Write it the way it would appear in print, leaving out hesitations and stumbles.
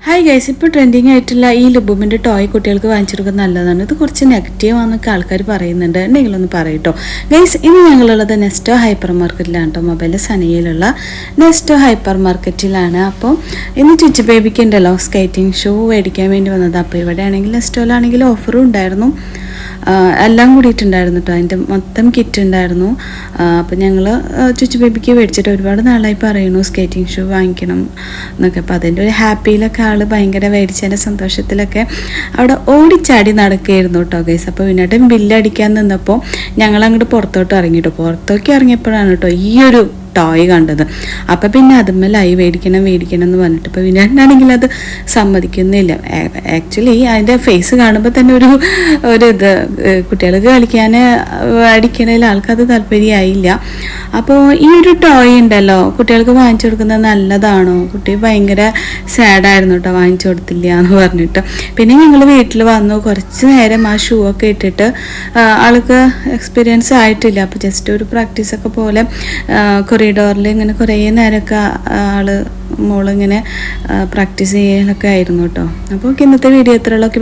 Hi guys, ഇപ്പോൾ trending ആയിട്ടുള്ള ഈ ലുബുമിൻ്റെ ടോയ് കുട്ടികൾക്ക് വാങ്ങിച്ചെടുക്കുന്നത് നല്ലതാണ്. ഇത് കുറച്ച് നെഗറ്റീവ് ആണെന്നൊക്കെ ആൾക്കാർ പറയുന്നുണ്ട്. എന്തെങ്കിലുമൊന്ന് പറയട്ടോ ഗൈസ്. ഇനി ഞങ്ങളുള്ളത് നെസ്റ്റോ ഹൈപ്പർ മാർക്കറ്റിലാണ് കേട്ടോ, മൊബൈൽ സനയിലുള്ള നെസ്റ്റോ ഹൈപ്പർ മാർക്കറ്റിലാണ്. അപ്പോൾ ഇന്ന് ചുച്ചു ബേബിക്ക് ഉണ്ടല്ലോ സ്കേറ്റിംഗ് ഷൂ മേടിക്കാൻ വേണ്ടി വന്നത്. അപ്പോൾ ഇവിടെ ആണെങ്കിൽ നെസ്റ്റോയിലാണെങ്കിൽ ഓഫറും ഉണ്ടായിരുന്നു, എല്ലാം കൂടിയിട്ടുണ്ടായിരുന്നു കേട്ടോ. അതിൻ്റെ മൊത്തം കിറ്റ് ഉണ്ടായിരുന്നു. അപ്പോൾ ഞങ്ങൾ ചുച്ചു ബേബിക്ക് മേടിച്ചിട്ട് ഒരുപാട് നാളായി പറയുന്നു സ്കേറ്റിംഗ് ഷൂ വാങ്ങിക്കണം എന്നൊക്കെ. അപ്പോൾ അതിൻ്റെ ഒരു ഹാപ്പിയിലൊക്കെ ആൾ ഭയങ്കര മേടിച്ചതിൻ്റെ സന്തോഷത്തിലൊക്കെ അവിടെ ഓടിച്ചാടി നടക്കുകയായിരുന്നു കേട്ടോ ഗൈസ്. അപ്പോൾ പിന്നീട് ബില്ലടിക്കാൻ നിന്നപ്പോൾ ഞങ്ങൾ അങ്ങോട്ട് പുറത്തോട്ട് ഇറങ്ങിട്ടോ. പുറത്തേക്ക് ഇറങ്ങിയപ്പോഴാണ് കേട്ടോ ഈ ഒരു ടോയ് കണ്ടത്. അപ്പം പിന്നെ അതുമ്മലായി മേടിക്കണം എന്ന് പറഞ്ഞിട്ട് ഇപ്പോൾ വിനാനാണെങ്കിൽ അത് സമ്മതിക്കുന്നില്ല. ആക്ച്വലി അതിൻ്റെ ഫേസ് കാണുമ്പോൾ തന്നെ ഒരു ഇത് കുട്ടികൾക്ക് കളിക്കാൻ അടിക്കണതിൽ ആൾക്കത് താല്പര്യമായില്ല. അപ്പോൾ ഈ ഒരു ടോയ് ഉണ്ടല്ലോ കുട്ടികൾക്ക് വാങ്ങിച്ചു കൊടുക്കുന്നത് നല്ലതാണോ? കുട്ടി ഭയങ്കര സാഡായിരുന്നു കേട്ടോ, വാങ്ങിച്ചു കൊടുത്തില്ല എന്ന് പറഞ്ഞിട്ട്. പിന്നെ ഞങ്ങൾ വീട്ടിൽ വന്നു, കുറച്ച് നേരം ആ ഷൂ ഒക്കെ ഇട്ടിട്ട് ആൾക്ക് എക്സ്പീരിയൻസ് ആയിട്ടില്ല. അപ്പോൾ ജസ്റ്റ് ഒരു പ്രാക്ടീസൊക്കെ പോലെ കൊറിഡോറിൽ ഇങ്ങനെ കുറേ നേരമൊക്കെ മോളിങ്ങനെ പ്രാക്ടീസ് ചെയ്യാനൊക്കെ ആയിരുന്നു കേട്ടോ. അപ്പോൾ ഇന്നത്തെ വീഡിയോ എത്രയുള്ളൊക്കെ